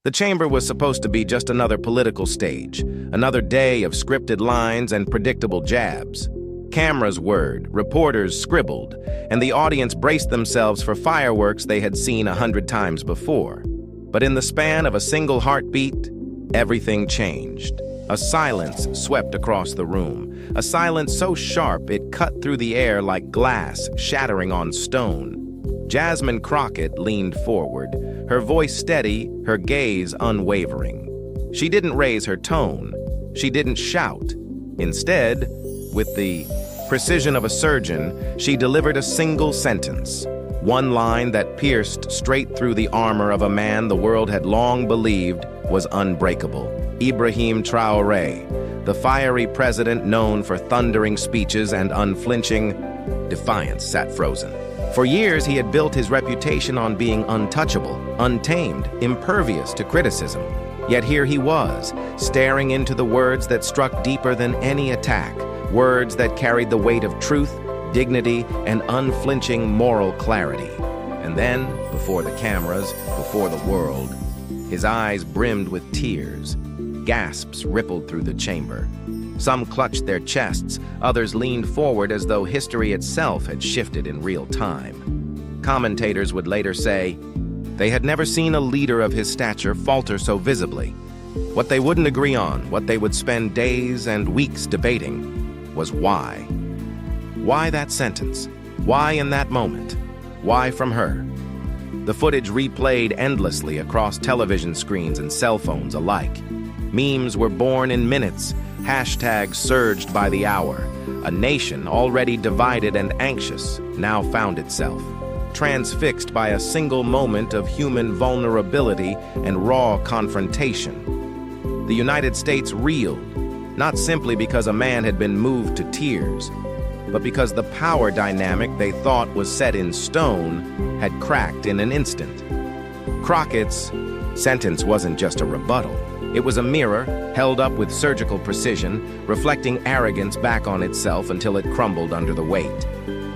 The chamber was supposed to be just another political stage, another day of scripted lines and predictable jabs. Cameras whirred, reporters scribbled, and the audience braced themselves for fireworks they had seen 100 times before. But in the span of a single heartbeat, everything changed. A silence swept across the room, a silence so sharp it cut through the air like glass shattering on stone. Jasmine Crockett leaned forward, her voice steady, her gaze unwavering. She didn't raise her tone. She didn't shout. Instead, with the precision of a surgeon, she delivered a single sentence, one line that pierced straight through the armor of a man the world had long believed was unbreakable. Ibrahim Traoré, the fiery president known for thundering speeches and unflinching defiance, sat frozen. For years, he had built his reputation on being untouchable, untamed, impervious to criticism. Yet here he was, staring into the words that struck deeper than any attack, words that carried the weight of truth, dignity, and unflinching moral clarity. And then, before the cameras, before the world, his eyes brimmed with tears. Gasps rippled through the chamber. Some clutched their chests, others leaned forward as though history itself had shifted in real time. Commentators would later say they had never seen a leader of his stature falter so visibly. What they wouldn't agree on, what they would spend days and weeks debating, was why. Why that sentence? Why in that moment? Why from her? The footage replayed endlessly across television screens and cell phones alike. Memes were born in minutes, hashtags surged by the hour. A nation already divided and anxious now found itself transfixed by a single moment of human vulnerability and raw confrontation. The United States reeled, not simply because a man had been moved to tears, but because the power dynamic they thought was set in stone had cracked in an instant. Crockett's sentence wasn't just a rebuttal. It was a mirror, held up with surgical precision, reflecting arrogance back on itself until it crumbled under the weight.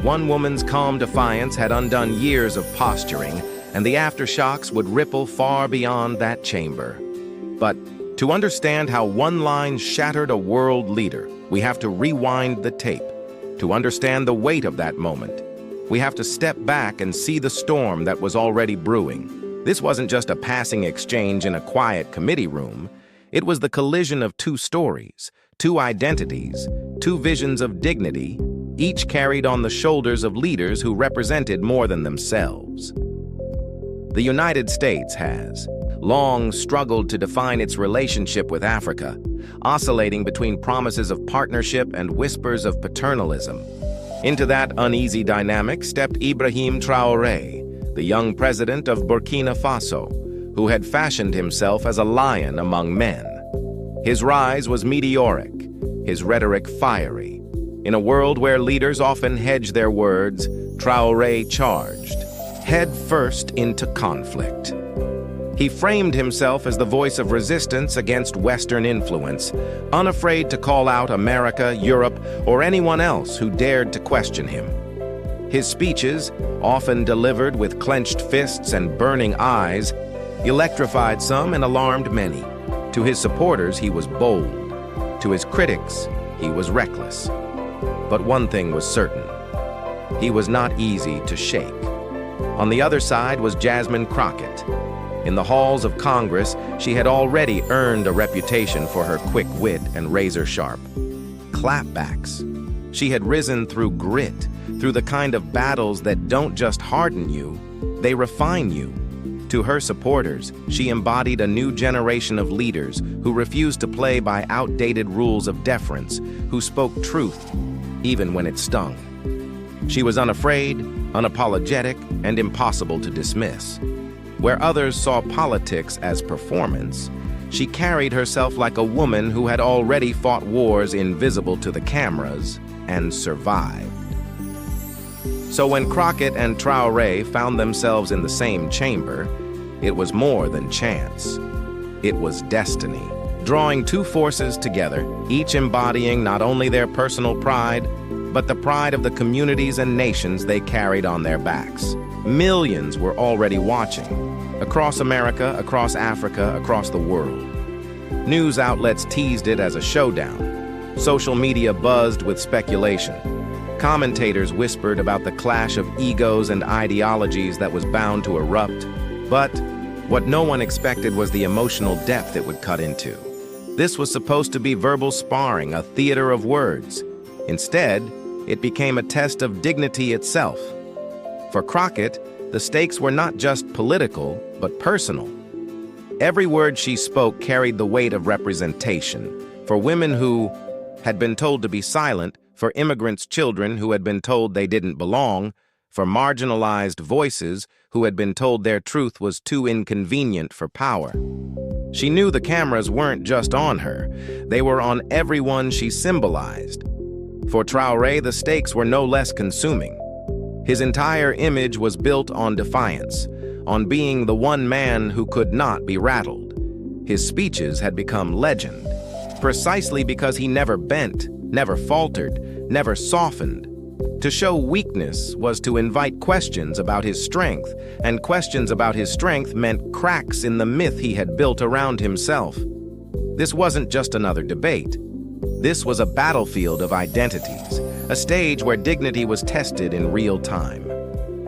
One woman's calm defiance had undone years of posturing, and the aftershocks would ripple far beyond that chamber. But to understand how one line shattered a world leader, we have to rewind the tape. To understand the weight of that moment, we have to step back and see the storm that was already brewing. This wasn't just a passing exchange in a quiet committee room. It was the collision of two stories, two identities, two visions of dignity, each carried on the shoulders of leaders who represented more than themselves. The United States has long struggled to define its relationship with Africa, oscillating between promises of partnership and whispers of paternalism. Into that uneasy dynamic stepped Ibrahim Traoré, the young president of Burkina Faso, who had fashioned himself as a lion among men. His rise was meteoric, his rhetoric fiery. In a world where leaders often hedge their words, Traoré charged, head first into conflict. He framed himself as the voice of resistance against Western influence, unafraid to call out America, Europe, or anyone else who dared to question him. His speeches, often delivered with clenched fists and burning eyes, electrified some and alarmed many. To his supporters, he was bold. To his critics, he was reckless. But one thing was certain: he was not easy to shake. On the other side was Jasmine Crockett. In the halls of Congress, she had already earned a reputation for her quick wit and razor-sharp clapbacks. She had risen through grit, through the kind of battles that don't just harden you, they refine you. To her supporters, she embodied a new generation of leaders who refused to play by outdated rules of deference, who spoke truth, even when it stung. She was unafraid, unapologetic, and impossible to dismiss. Where others saw politics as performance, she carried herself like a woman who had already fought wars invisible to the cameras and survived. So when Crockett and Traoré found themselves in the same chamber, it was more than chance. It was destiny, drawing two forces together, each embodying not only their personal pride, but the pride of the communities and nations they carried on their backs. Millions were already watching, across America, across Africa, across the world. News outlets teased it as a showdown. Social media buzzed with speculation. Commentators whispered about the clash of egos and ideologies that was bound to erupt. But what no one expected was the emotional depth it would cut into. This was supposed to be verbal sparring, a theater of words. Instead, it became a test of dignity itself. For Crockett, the stakes were not just political, but personal. Every word she spoke carried the weight of representation. For women who had been told to be silent, for immigrants' children who had been told they didn't belong, for marginalized voices who had been told their truth was too inconvenient for power. She knew the cameras weren't just on her, they were on everyone she symbolized. For Traoré, the stakes were no less consuming. His entire image was built on defiance, on being the one man who could not be rattled. His speeches had become legend, precisely because he never bent, never faltered, never softened. To show weakness was to invite questions about his strength, and questions about his strength meant cracks in the myth he had built around himself. This wasn't just another debate. This was a battlefield of identities, a stage where dignity was tested in real time.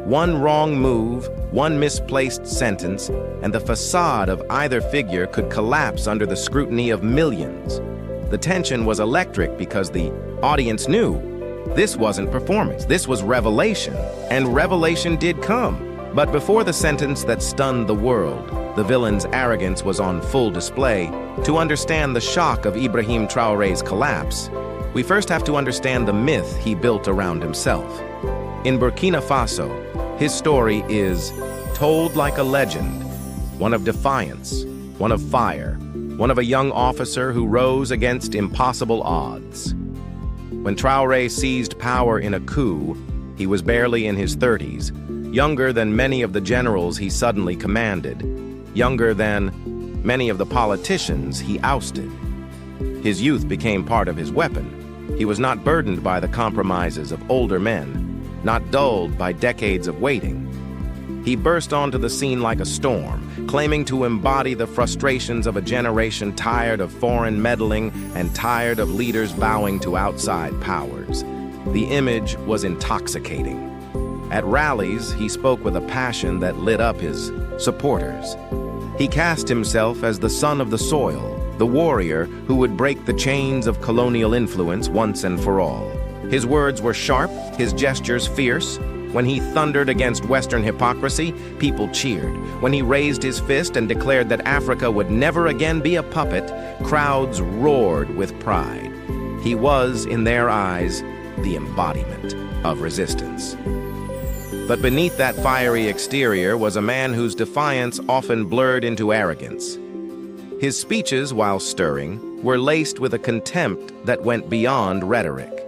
One wrong move, one misplaced sentence, and the facade of either figure could collapse under the scrutiny of millions. The tension was electric because the audience knew this wasn't performance, this was revelation, and revelation did come. But before the sentence that stunned the world, the villain's arrogance was on full display. To understand the shock of Ibrahim Traoré's collapse, we first have to understand the myth he built around himself. In Burkina Faso, his story is told like a legend, one of defiance, one of fire, one of a young officer who rose against impossible odds. When Traoré seized power in a coup, he was barely in his 30s, younger than many of the generals he suddenly commanded, younger than many of the politicians he ousted. His youth became part of his weapon. He was not burdened by the compromises of older men, not dulled by decades of waiting. He burst onto the scene like a storm, claiming to embody the frustrations of a generation tired of foreign meddling and tired of leaders bowing to outside powers. The image was intoxicating. At rallies, he spoke with a passion that lit up his supporters. He cast himself as the son of the soil, the warrior who would break the chains of colonial influence once and for all. His words were sharp, his gestures fierce. When he thundered against Western hypocrisy, people cheered. When he raised his fist and declared that Africa would never again be a puppet, crowds roared with pride. He was, in their eyes, the embodiment of resistance. But beneath that fiery exterior was a man whose defiance often blurred into arrogance. His speeches, while stirring, were laced with a contempt that went beyond rhetoric.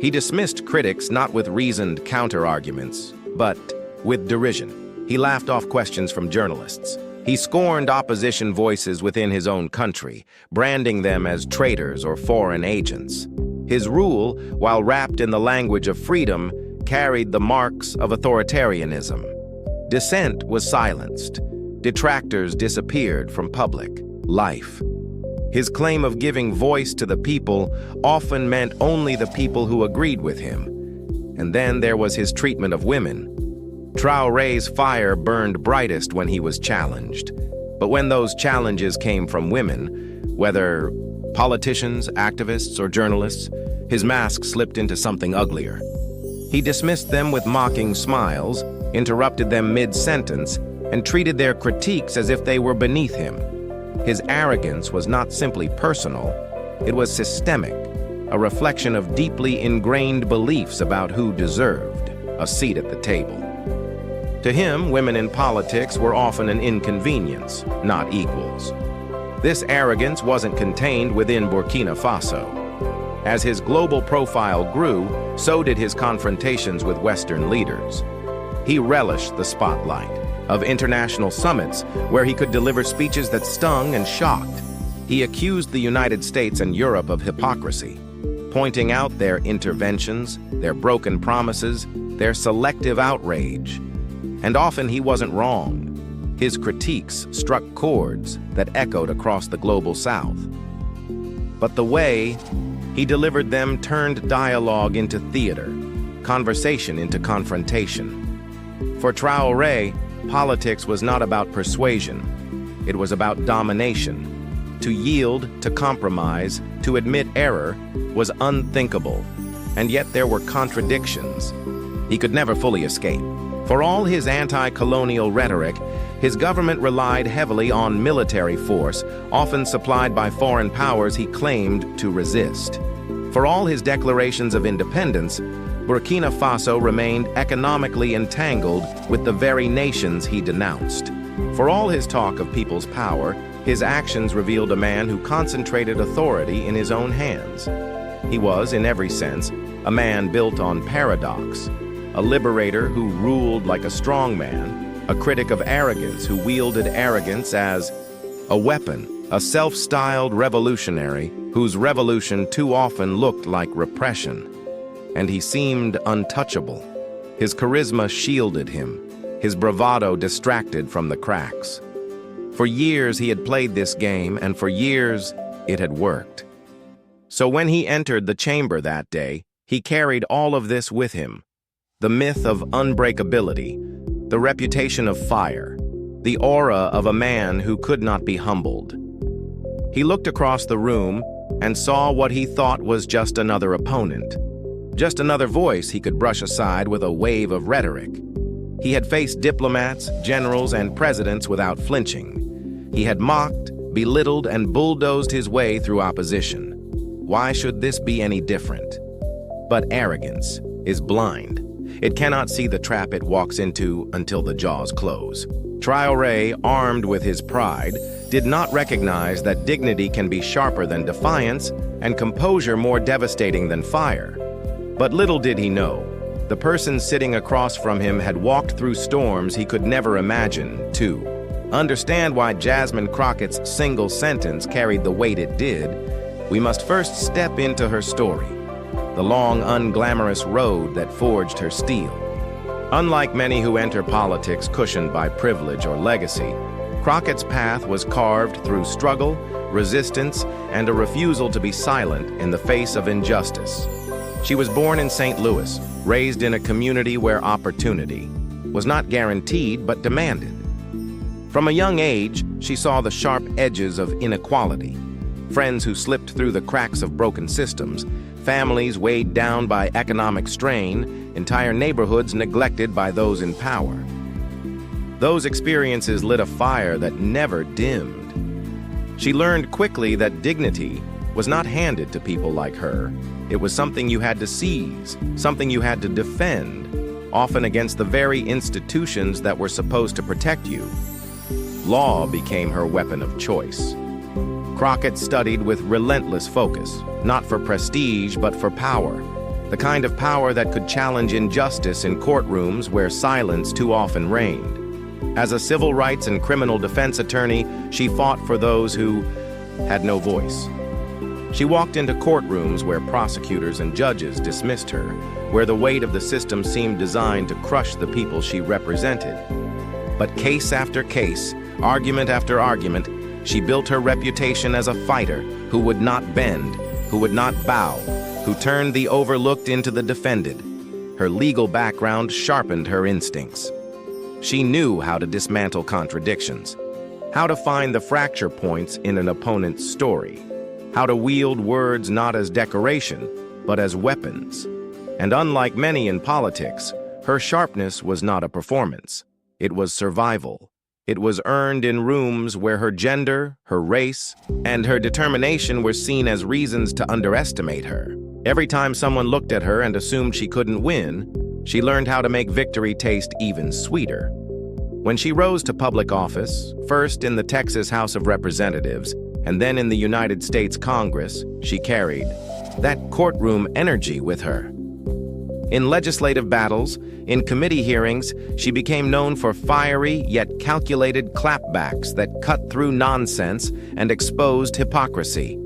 He dismissed critics not with reasoned counter-arguments, but with derision. He laughed off questions from journalists. He scorned opposition voices within his own country, branding them as traitors or foreign agents. His rule, while wrapped in the language of freedom, carried the marks of authoritarianism. Dissent was silenced. Detractors disappeared from public life. His claim of giving voice to the people often meant only the people who agreed with him. And then there was his treatment of women. Traoré's fire burned brightest when he was challenged. But when those challenges came from women, whether politicians, activists, or journalists, his mask slipped into something uglier. He dismissed them with mocking smiles, interrupted them mid-sentence, and treated their critiques as if they were beneath him. His arrogance was not simply personal, it was systemic, a reflection of deeply ingrained beliefs about who deserved a seat at the table. To him, women in politics were often an inconvenience, not equals. This arrogance wasn't contained within Burkina Faso. As his global profile grew, so did his confrontations with Western leaders. He relished the spotlight of international summits where he could deliver speeches that stung and shocked. He accused the United States and Europe of hypocrisy. pointing out their interventions, their broken promises, their selective outrage. And often he wasn't wrong. His critiques struck chords that echoed across the global South. But the way he delivered them turned dialogue into theater, conversation into confrontation. For Traoré, politics was not about persuasion. It was about domination. To yield, to compromise, to admit error was unthinkable. And yet there were contradictions he could never fully escape. For all his anti-colonial rhetoric, his government relied heavily on military force, often supplied by foreign powers he claimed to resist. For all his declarations of independence, Burkina Faso remained economically entangled with the very nations he denounced. For all his talk of people's power, his actions revealed a man who concentrated authority in his own hands. He was, in every sense, a man built on paradox, a liberator who ruled like a strongman, a critic of arrogance who wielded arrogance as a weapon, a self-styled revolutionary whose revolution too often looked like repression. And he seemed untouchable. His charisma shielded him, his bravado distracted from the cracks. For years he had played this game, and for years it had worked. So when he entered the chamber that day, he carried all of this with him: the myth of unbreakability, the reputation of fire, the aura of a man who could not be humbled. He looked across the room and saw what he thought was just another opponent, just another voice he could brush aside with a wave of rhetoric. He had faced diplomats, generals, and presidents without flinching. He had mocked, belittled, and bulldozed his way through opposition. Why should this be any different? But arrogance is blind. It cannot see the trap it walks into until the jaws close. Traoré, armed with his pride, did not recognize that dignity can be sharper than defiance and composure more devastating than fire. But little did he know, the person sitting across from him had walked through storms he could never imagine, too. Understand why Jasmine Crockett's single sentence carried the weight it did, we must first step into her story, the long, unglamorous road that forged her steel. Unlike many who enter politics cushioned by privilege or legacy, Crockett's path was carved through struggle, resistance, and a refusal to be silent in the face of injustice. She was born in St. Louis, raised in a community where opportunity was not guaranteed but demanded. From a young age, she saw the sharp edges of inequality, friends who slipped through the cracks of broken systems, families weighed down by economic strain, entire neighborhoods neglected by those in power. Those experiences lit a fire that never dimmed. She learned quickly that dignity was not handed to people like her. It was something you had to seize, something you had to defend, often against the very institutions that were supposed to protect you. Law became her weapon of choice. Crockett studied with relentless focus, not for prestige but for power, the kind of power that could challenge injustice in courtrooms where silence too often reigned. As a civil rights and criminal defense attorney, she fought for those who had no voice. She walked into courtrooms where prosecutors and judges dismissed her, where the weight of the system seemed designed to crush the people she represented. But case after case, argument after argument, she built her reputation as a fighter who would not bend, who would not bow, who turned the overlooked into the defended. Her legal background sharpened her instincts. She knew how to dismantle contradictions, how to find the fracture points in an opponent's story, how to wield words not as decoration, but as weapons. And unlike many in politics, her sharpness was not a performance. It was survival. It was earned in rooms where her gender, her race, and her determination were seen as reasons to underestimate her. Every time someone looked at her and assumed she couldn't win, she learned how to make victory taste even sweeter. When she rose to public office, first in the Texas House of Representatives, and then in the United States Congress, she carried that courtroom energy with her. In legislative battles, in committee hearings, she became known for fiery yet calculated clapbacks that cut through nonsense and exposed hypocrisy.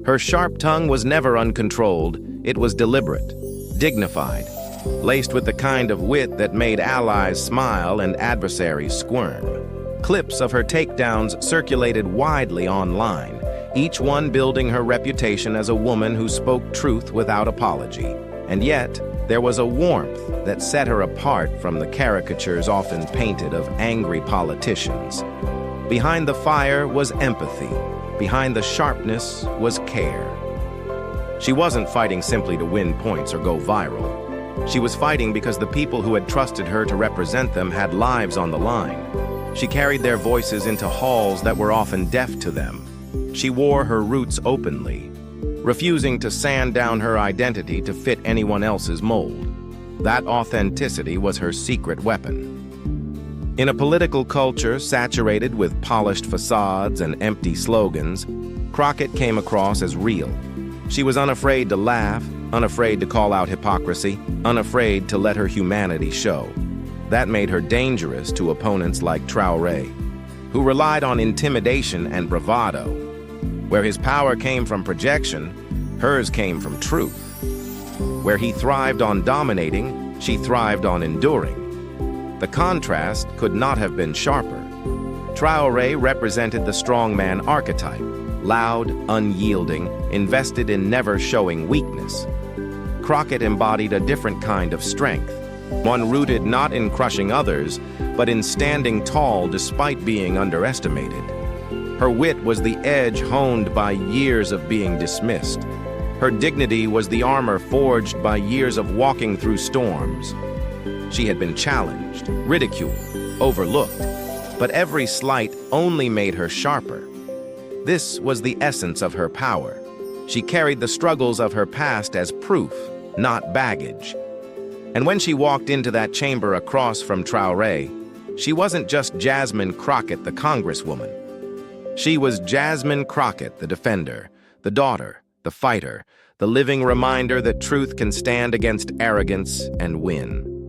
Her sharp tongue was never uncontrolled. It was deliberate, dignified, laced with the kind of wit that made allies smile and adversaries squirm. Clips of her takedowns circulated widely online, each one building her reputation as a woman who spoke truth without apology. And yet, there was a warmth that set her apart from the caricatures often painted of angry politicians. Behind the fire was empathy. Behind the sharpness was care. She wasn't fighting simply to win points or go viral. She was fighting because the people who had trusted her to represent them had lives on the line. She carried their voices into halls that were often deaf to them. She wore her roots openly, refusing to sand down her identity to fit anyone else's mold. That authenticity was her secret weapon. In a political culture saturated with polished facades and empty slogans, Crockett came across as real. She was unafraid to laugh, unafraid to call out hypocrisy, unafraid to let her humanity show. That made her dangerous to opponents like Traoré, who relied on intimidation and bravado. Where his power came from projection, hers came from truth. Where he thrived on dominating, she thrived on enduring. The contrast could not have been sharper. Traoré represented the strongman archetype, loud, unyielding, invested in never showing weakness. Crockett embodied a different kind of strength, one rooted not in crushing others, but in standing tall despite being underestimated. Her wit was the edge honed by years of being dismissed. Her dignity was the armor forged by years of walking through storms. She had been challenged, ridiculed, overlooked, but every slight only made her sharper. This was the essence of her power. She carried the struggles of her past as proof, not baggage. And when she walked into that chamber across from Traoré, she wasn't just Jasmine Crockett, the Congresswoman. She was Jasmine Crockett, the defender, the daughter, the fighter, the living reminder that truth can stand against arrogance and win.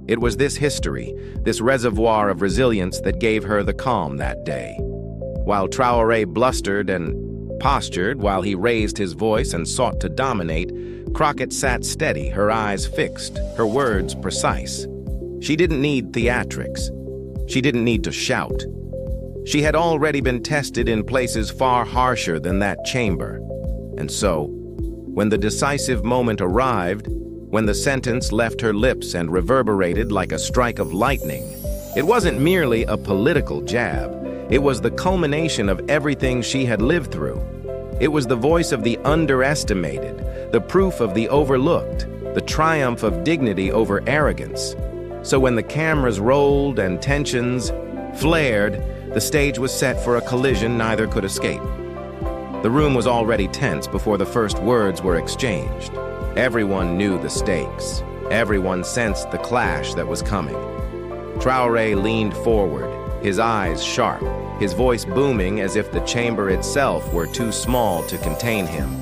It was this history, this reservoir of resilience that gave her the calm that day. While Traoré blustered and postured, while he raised his voice and sought to dominate, Crockett sat steady, her eyes fixed, her words precise. She didn't need theatrics. She didn't need to shout. She had already been tested in places far harsher than that chamber. And so, when the decisive moment arrived, when the sentence left her lips and reverberated like a strike of lightning, it wasn't merely a political jab. It was the culmination of everything she had lived through. It was the voice of the underestimated, the proof of the overlooked, the triumph of dignity over arrogance. So when the cameras rolled and tensions flared, the stage was set for a collision neither could escape. The room was already tense before the first words were exchanged. Everyone knew the stakes. Everyone sensed the clash that was coming. Traoré leaned forward, his eyes sharp, his voice booming as if the chamber itself were too small to contain him.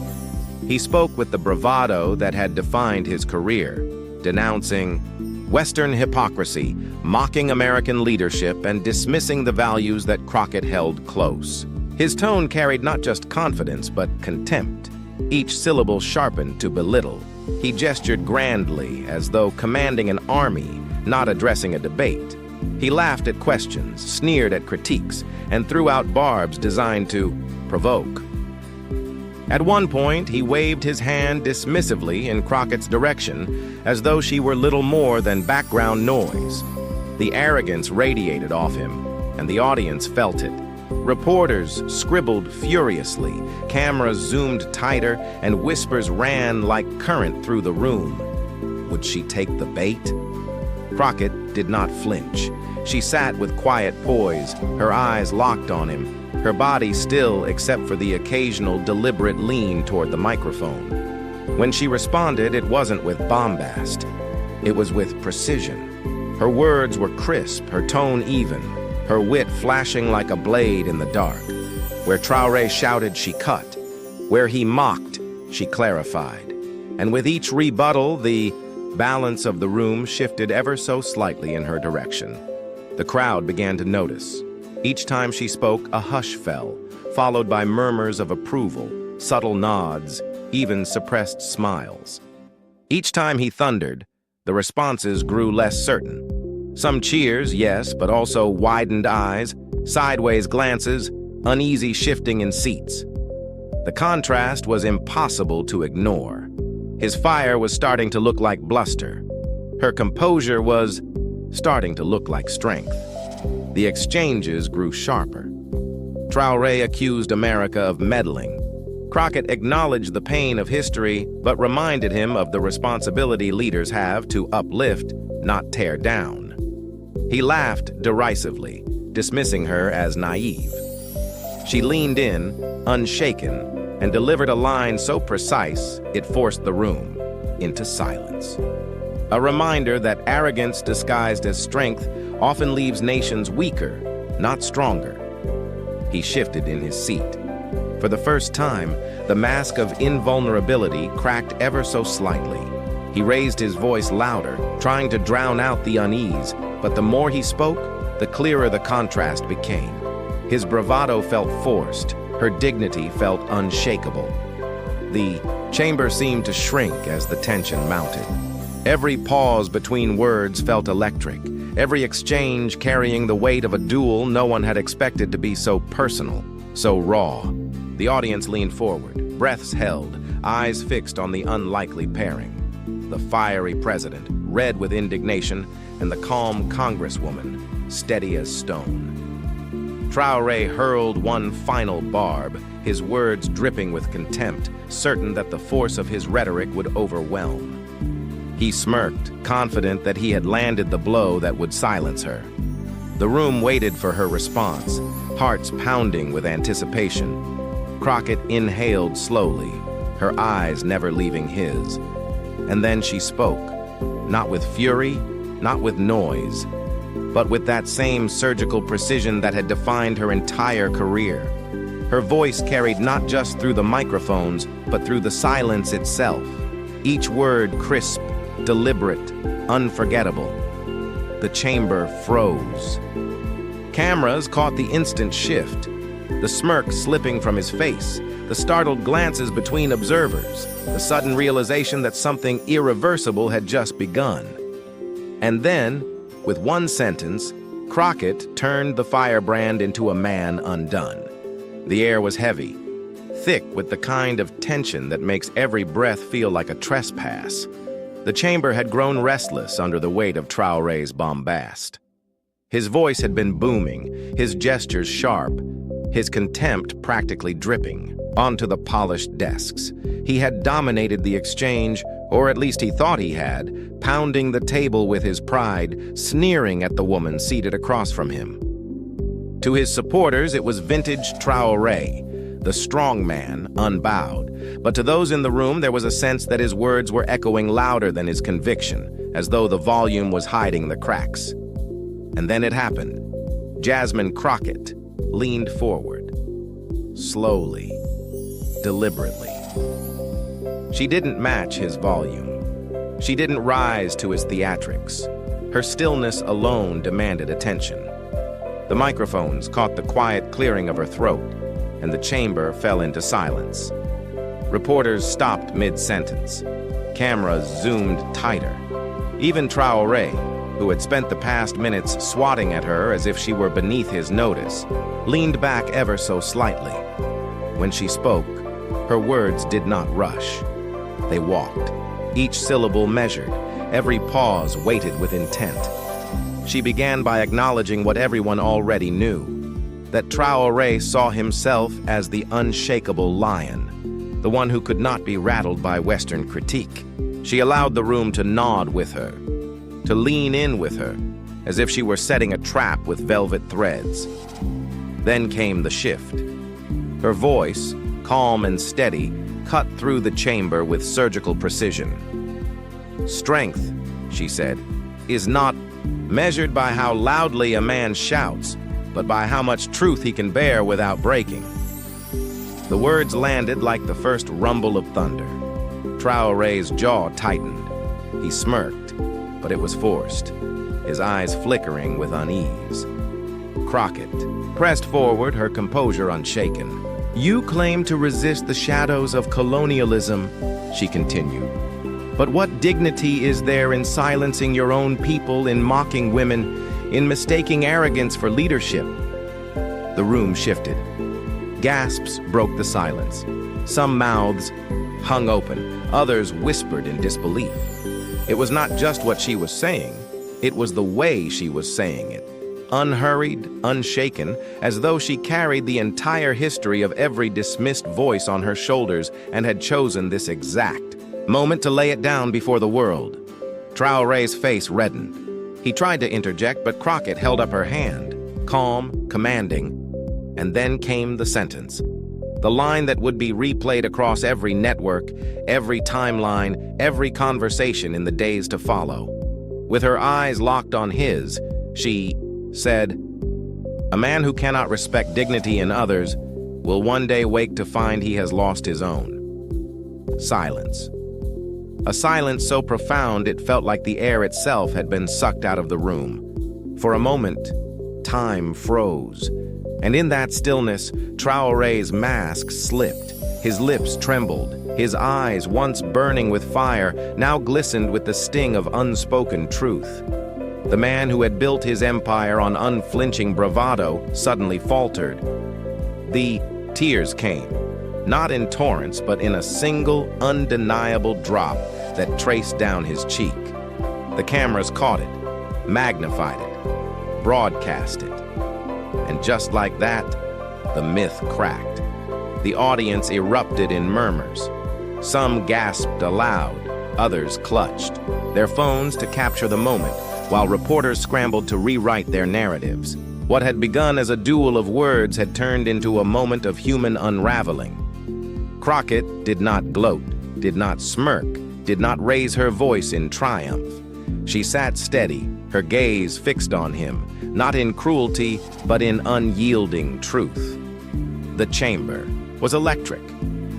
He spoke with the bravado that had defined his career, denouncing Western hypocrisy, mocking American leadership, and dismissing the values that Crockett held close. His tone carried not just confidence, but contempt, each syllable sharpened to belittle. He gestured grandly, as though commanding an army, not addressing a debate. He laughed at questions, sneered at critiques, and threw out barbs designed to provoke. At one point, he waved his hand dismissively in Crockett's direction, as though she were little more than background noise. The arrogance radiated off him, and the audience felt it. Reporters scribbled furiously, cameras zoomed tighter, and whispers ran like current through the room. Would she take the bait? Crockett did not flinch. She sat with quiet poise, her eyes locked on him, her body still except for the occasional deliberate lean toward the microphone. When she responded, it wasn't with bombast. It was with precision. Her words were crisp, her tone even, her wit flashing like a blade in the dark. Where Traoré shouted, she cut. Where he mocked, she clarified. And with each rebuttal, the balance of the room shifted ever so slightly in her direction. The crowd began to notice. Each time she spoke, a hush fell, followed by murmurs of approval, subtle nods, even suppressed smiles. Each time he thundered, the responses grew less certain. Some cheers, yes, but also widened eyes, sideways glances, uneasy shifting in seats. The contrast was impossible to ignore. His fire was starting to look like bluster. Her composure was starting to look like strength. The exchanges grew sharper. Traoré accused America of meddling. Crockett acknowledged the pain of history, but reminded him of the responsibility leaders have to uplift, not tear down. He laughed derisively, dismissing her as naive. She leaned in, unshaken, and delivered a line so precise it forced the room into silence. A reminder that arrogance disguised as strength often leaves nations weaker, not stronger. He shifted in his seat. For the first time, the mask of invulnerability cracked ever so slightly. He raised his voice louder, trying to drown out the unease, but the more he spoke, the clearer the contrast became. His bravado felt forced, her dignity felt unshakable. The chamber seemed to shrink as the tension mounted. Every pause between words felt electric, every exchange carrying the weight of a duel no one had expected to be so personal, so raw. The audience leaned forward, breaths held, eyes fixed on the unlikely pairing. The fiery president, red with indignation, and the calm Congresswoman, steady as stone. Traoré hurled one final barb, his words dripping with contempt, certain that the force of his rhetoric would overwhelm. He smirked, confident that he had landed the blow that would silence her. The room waited for her response, hearts pounding with anticipation. Crockett inhaled slowly, her eyes never leaving his. And then she spoke, not with fury, not with noise, but with that same surgical precision that had defined her entire career. Her voice carried not just through the microphones, but through the silence itself. Each word crisp, deliberate, unforgettable. The chamber froze. Cameras caught the instant shift, the smirk slipping from his face, the startled glances between observers, the sudden realization that something irreversible had just begun. And then, with one sentence, Crockett turned the firebrand into a man undone. The air was heavy, thick with the kind of tension that makes every breath feel like a trespass. The chamber had grown restless under the weight of Traoré's bombast. His voice had been booming, his gestures sharp, his contempt practically dripping onto the polished desks. He had dominated the exchange, or at least he thought he had, pounding the table with his pride, sneering at the woman seated across from him. To his supporters, it was vintage Traoré, the strong man, unbowed. But to those in the room, there was a sense that his words were echoing louder than his conviction, as though the volume was hiding the cracks. And then it happened. Jasmine Crockett leaned forward, slowly, deliberately. She didn't match his volume. She didn't rise to his theatrics. Her stillness alone demanded attention. The microphones caught the quiet clearing of her throat, and the chamber fell into silence. Reporters stopped mid-sentence. Cameras zoomed tighter. Even Traoré, who had spent the past minutes swatting at her as if she were beneath his notice, leaned back ever so slightly. When she spoke, her words did not rush. They walked, each syllable measured, every pause weighted with intent. She began by acknowledging what everyone already knew, that Traoré saw himself as the unshakable lion, the one who could not be rattled by Western critique. She allowed the room to nod with her, to lean in with her, as if she were setting a trap with velvet threads. Then came the shift. Her voice, calm and steady, cut through the chamber with surgical precision. Strength, she said, is not measured by how loudly a man shouts, but by how much truth he can bear without breaking. The words landed like the first rumble of thunder. Traoré's jaw tightened. He smirked, but it was forced, his eyes flickering with unease. Crockett pressed forward, her composure unshaken. "You claim to resist the shadows of colonialism," she continued. "But what dignity is there in silencing your own people, in mocking women, in mistaking arrogance for leadership?" The room shifted. Gasps broke the silence. Some mouths hung open, others whispered in disbelief. It was not just what she was saying, it was the way she was saying it. Unhurried, unshaken, as though she carried the entire history of every dismissed voice on her shoulders and had chosen this exact moment to lay it down before the world. Traoré's face reddened. He tried to interject, but Crockett held up her hand, calm, commanding, and then came the sentence. The line that would be replayed across every network, every timeline, every conversation in the days to follow. With her eyes locked on his, she said, "A man who cannot respect dignity in others will one day wake to find he has lost his own." Silence. A silence so profound it felt like the air itself had been sucked out of the room. For a moment, time froze. And in that stillness, Traoré's mask slipped. His lips trembled. His eyes, once burning with fire, now glistened with the sting of unspoken truth. The man who had built his empire on unflinching bravado suddenly faltered. The tears came, not in torrents, but in a single, undeniable drop that traced down his cheek. The cameras caught it, magnified it, broadcast it. And just like that, the myth cracked. The audience erupted in murmurs. Some gasped aloud, others clutched their phones to capture the moment, while reporters scrambled to rewrite their narratives. What had begun as a duel of words had turned into a moment of human unraveling. Crockett did not gloat, did not smirk, did not raise her voice in triumph. She sat steady, her gaze fixed on him, not in cruelty, but in unyielding truth. The chamber was electric.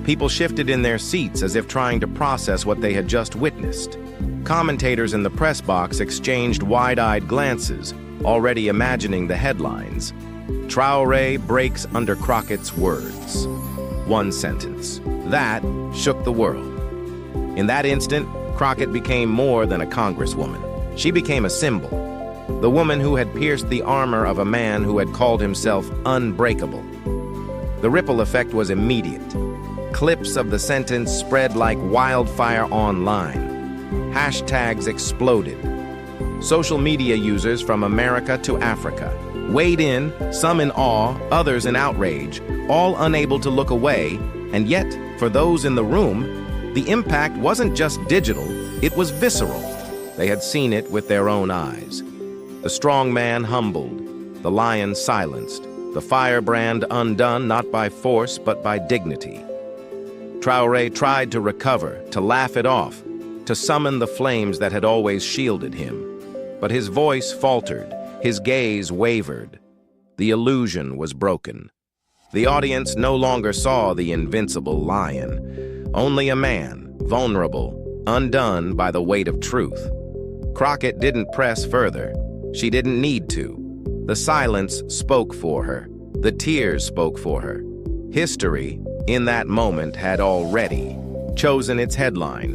People shifted in their seats as if trying to process what they had just witnessed. Commentators in the press box exchanged wide-eyed glances, already imagining the headlines. Traoré breaks under Crockett's words. One sentence. That shook the world. In that instant, Crockett became more than a congresswoman. She became a symbol. The woman who had pierced the armor of a man who had called himself unbreakable. The ripple effect was immediate. Clips of the sentence spread like wildfire online. Hashtags exploded. Social media users from America to Africa weighed in, some in awe, others in outrage, all unable to look away, and yet, for those in the room, the impact wasn't just digital, it was visceral. They had seen it with their own eyes. The strong man humbled, the lion silenced, the firebrand undone not by force but by dignity. Traoré tried to recover, to laugh it off, to summon the flames that had always shielded him. But his voice faltered, his gaze wavered. The illusion was broken. The audience no longer saw the invincible lion, only a man, vulnerable, undone by the weight of truth. Crockett didn't press further. She didn't need to. The silence spoke for her. The tears spoke for her. History, in that moment, had already chosen its headline.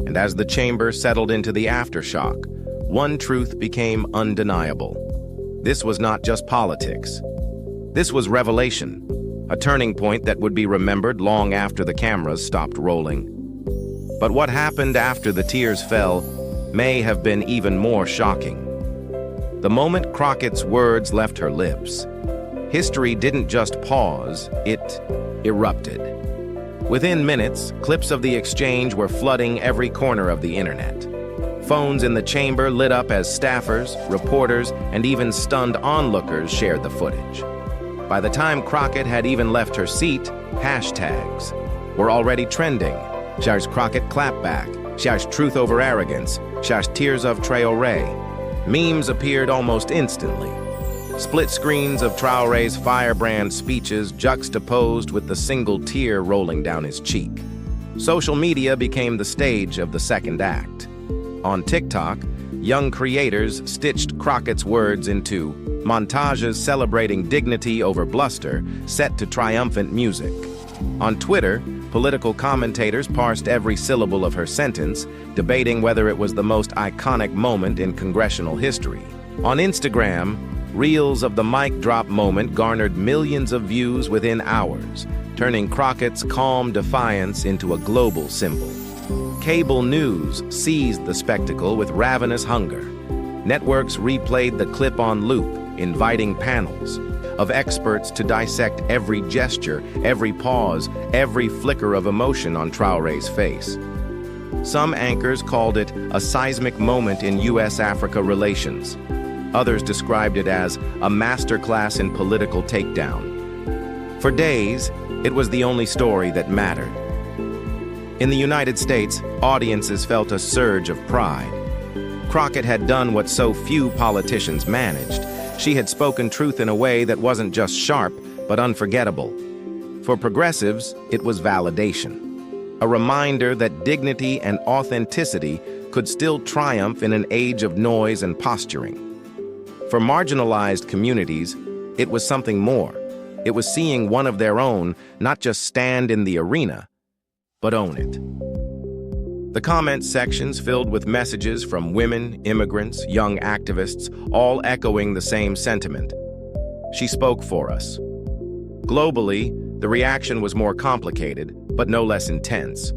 And as the chamber settled into the aftershock, one truth became undeniable. This was not just politics. This was revelation, a turning point that would be remembered long after the cameras stopped rolling. But what happened after the tears fell may have been even more shocking. The moment Crockett's words left her lips, history didn't just pause, it erupted. Within minutes, clips of the exchange were flooding every corner of the internet. Phones in the chamber lit up as staffers, reporters, and even stunned onlookers shared the footage. By the time Crockett had even left her seat, hashtags were already trending. Charles Crockett clapback, Charles truth over arrogance, Charles tears of Traoré. Memes appeared almost instantly. Split screens of Traoré's firebrand speeches juxtaposed with the single tear rolling down his cheek. Social media became the stage of the second act. On TikTok, young creators stitched Crockett's words into montages celebrating dignity over bluster set to triumphant music. On Twitter, political commentators parsed every syllable of her sentence, debating whether it was the most iconic moment in congressional history. On Instagram, reels of the mic drop moment garnered millions of views within hours, turning Crockett's calm defiance into a global symbol. Cable news seized the spectacle with ravenous hunger. Networks replayed the clip on loop, inviting panels of experts to dissect every gesture, every pause, every flicker of emotion on Traoré's face. Some anchors called it a seismic moment in U.S.-Africa relations. Others described it as a masterclass in political takedown. For days, it was the only story that mattered. In the United States, audiences felt a surge of pride. Crockett had done what so few politicians managed. She had spoken truth in a way that wasn't just sharp, but unforgettable. For progressives, it was validation. A reminder that dignity and authenticity could still triumph in an age of noise and posturing. For marginalized communities, it was something more. It was seeing one of their own not just stand in the arena, but own it. The comment sections filled with messages from women, immigrants, young activists, all echoing the same sentiment. She spoke for us. Globally, the reaction was more complicated, but no less intense.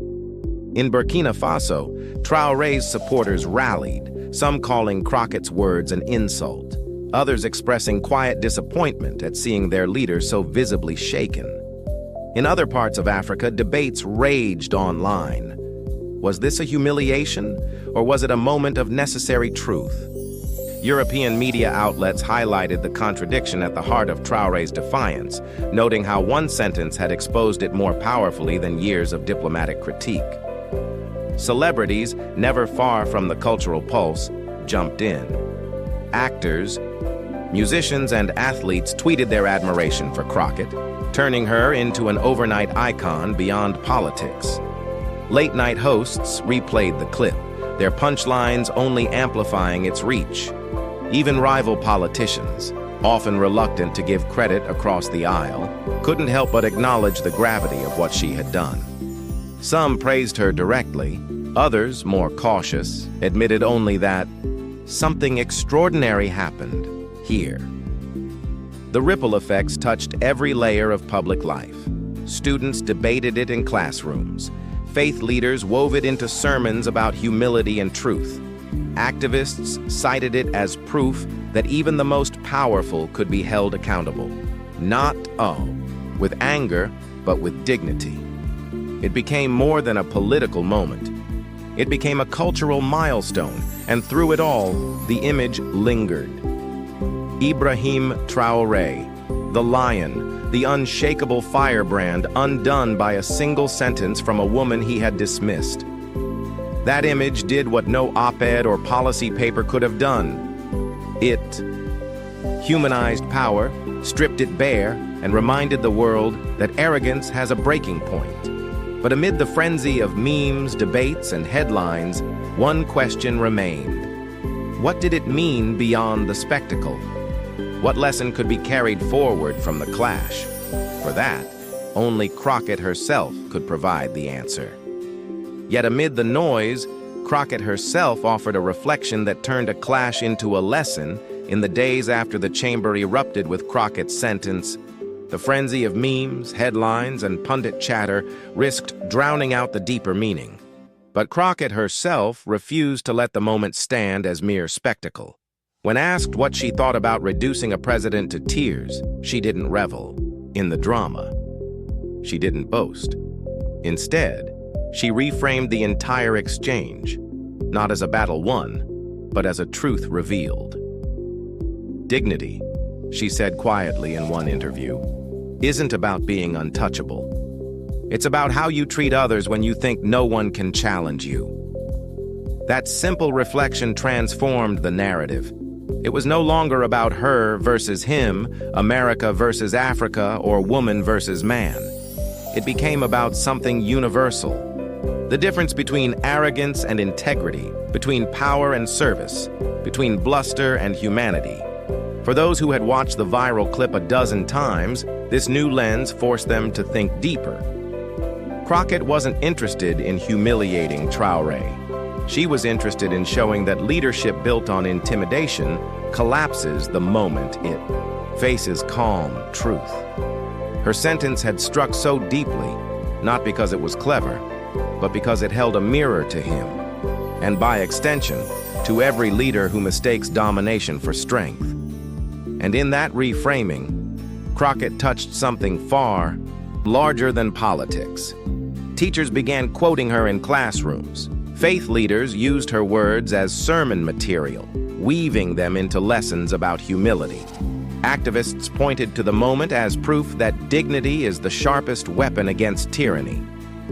In Burkina Faso, Traoré's supporters rallied, some calling Crockett's words an insult, others expressing quiet disappointment at seeing their leader so visibly shaken. In other parts of Africa, debates raged online. Was this a humiliation, or was it a moment of necessary truth? European media outlets highlighted the contradiction at the heart of Traoré's defiance, noting how one sentence had exposed it more powerfully than years of diplomatic critique. Celebrities, never far from the cultural pulse, jumped in. Actors, musicians, and athletes tweeted their admiration for Crockett, turning her into an overnight icon beyond politics. Late-night hosts replayed the clip, their punchlines only amplifying its reach. Even rival politicians, often reluctant to give credit across the aisle, couldn't help but acknowledge the gravity of what she had done. Some praised her directly, others, more cautious, admitted only that something extraordinary happened here. The ripple effects touched every layer of public life. Students debated it in classrooms. Faith leaders wove it into sermons about humility and truth. Activists cited it as proof that even the most powerful could be held accountable. Not, with anger, but with dignity. It became more than a political moment. It became a cultural milestone, and through it all, the image lingered. Ibrahim Traoré, the lion, the unshakable firebrand undone by a single sentence from a woman he had dismissed. That image did what no op-ed or policy paper could have done. It humanized power, stripped it bare, and reminded the world that arrogance has a breaking point. But amid the frenzy of memes, debates, and headlines, one question remained. What did it mean beyond the spectacle? What lesson could be carried forward from the clash? For that, only Crockett herself could provide the answer. Yet amid the noise, Crockett herself offered a reflection that turned a clash into a lesson in the days after the chamber erupted with Crockett's sentence. The frenzy of memes, headlines, and pundit chatter risked drowning out the deeper meaning. But Crockett herself refused to let the moment stand as mere spectacle. When asked what she thought about reducing a president to tears, she didn't revel in the drama. She didn't boast. Instead, she reframed the entire exchange, not as a battle won, but as a truth revealed. Dignity, she said quietly in one interview, isn't about being untouchable. It's about how you treat others when you think no one can challenge you. That simple reflection transformed the narrative. It was no longer about her versus him, America versus Africa, or woman versus man. It became about something universal. The difference between arrogance and integrity, between power and service, between bluster and humanity. For those who had watched the viral clip a dozen times, this new lens forced them to think deeper. Crockett wasn't interested in humiliating Traoré. She was interested in showing that leadership built on intimidation collapses the moment it faces calm truth. Her sentence had struck so deeply, not because it was clever, but because it held a mirror to him, and by extension, to every leader who mistakes domination for strength. And in that reframing, Crockett touched something far larger than politics. Teachers began quoting her in classrooms. Faith leaders used her words as sermon material, weaving them into lessons about humility. Activists pointed to the moment as proof that dignity is the sharpest weapon against tyranny.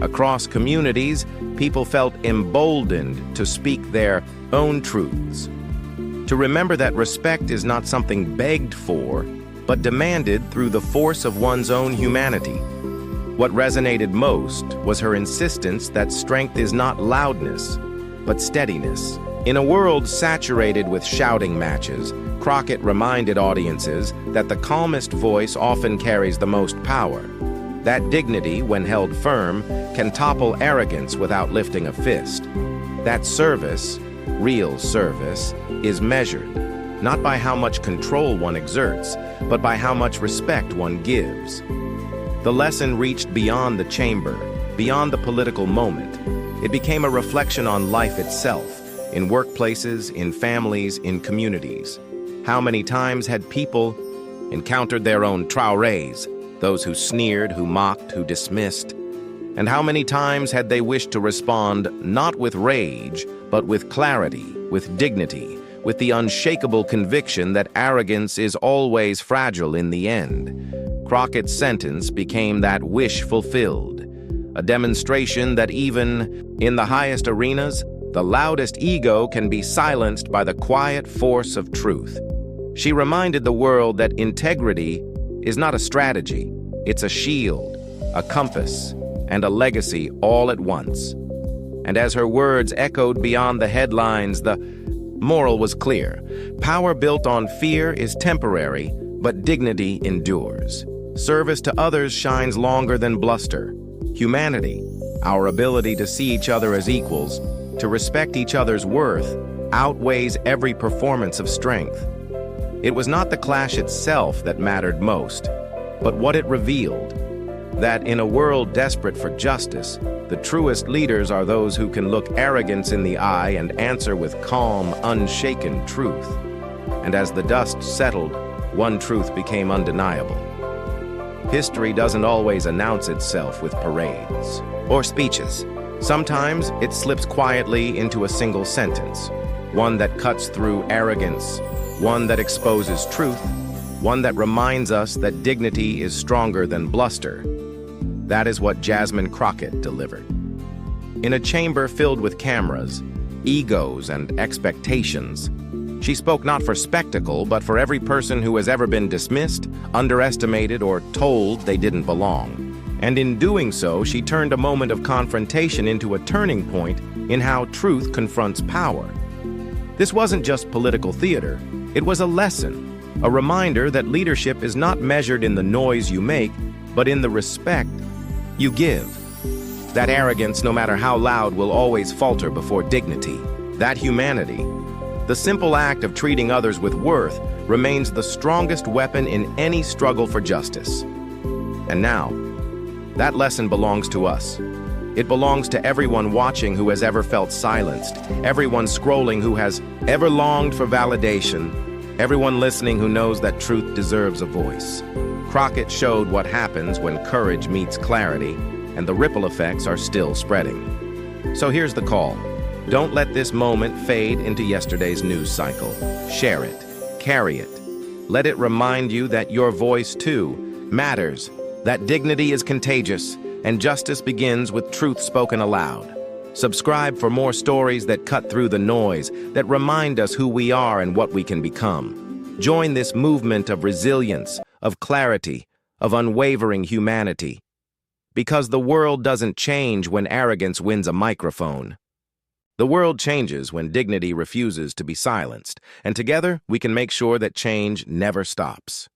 Across communities, people felt emboldened to speak their own truths, to remember that respect is not something begged for, but demanded through the force of one's own humanity. What resonated most was her insistence that strength is not loudness, but steadiness. In a world saturated with shouting matches, Crockett reminded audiences that the calmest voice often carries the most power. That dignity, when held firm, can topple arrogance without lifting a fist. That service, real service, is measured, not by how much control one exerts, but by how much respect one gives. The lesson reached beyond the chamber, beyond the political moment. It became a reflection on life itself, in workplaces, in families, in communities. How many times had people encountered their own Traorés, those who sneered, who mocked, who dismissed? And how many times had they wished to respond not with rage, but with clarity, with dignity, with the unshakable conviction that arrogance is always fragile in the end? Crockett's sentence became that wish fulfilled, a demonstration that even in the highest arenas, the loudest ego can be silenced by the quiet force of truth. She reminded the world that integrity is not a strategy, it's a shield, a compass, and a legacy all at once. And as her words echoed beyond the headlines, the moral was clear. Power built on fear is temporary, but dignity endures. Service to others shines longer than bluster. Humanity, our ability to see each other as equals, to respect each other's worth, outweighs every performance of strength. It was not the clash itself that mattered most, but what it revealed. That in a world desperate for justice, the truest leaders are those who can look arrogance in the eye and answer with calm, unshaken truth. And as the dust settled, one truth became undeniable. History doesn't always announce itself with parades or speeches. Sometimes it slips quietly into a single sentence, one that cuts through arrogance, one that exposes truth, one that reminds us that dignity is stronger than bluster. That is what Jasmine Crockett delivered. In a chamber filled with cameras, egos, and expectations, she spoke not for spectacle, but for every person who has ever been dismissed, underestimated, or told they didn't belong. And in doing so, she turned a moment of confrontation into a turning point in how truth confronts power. This wasn't just political theater, it was a lesson, a reminder that leadership is not measured in the noise you make, but in the respect you give. That arrogance, no matter how loud, will always falter before dignity. That humanity, the simple act of treating others with worth, remains the strongest weapon in any struggle for justice. And now, that lesson belongs to us. It belongs to everyone watching who has ever felt silenced, everyone scrolling who has ever longed for validation, everyone listening who knows that truth deserves a voice. Crockett showed what happens when courage meets clarity, and the ripple effects are still spreading. So here's the call. Don't let this moment fade into yesterday's news cycle. Share it. Carry it. Let it remind you that your voice, too, matters, that dignity is contagious, and justice begins with truth spoken aloud. Subscribe for more stories that cut through the noise, that remind us who we are and what we can become. Join this movement of resilience, of clarity, of unwavering humanity. Because the world doesn't change when arrogance wins a microphone. The world changes when dignity refuses to be silenced, and together we can make sure that change never stops.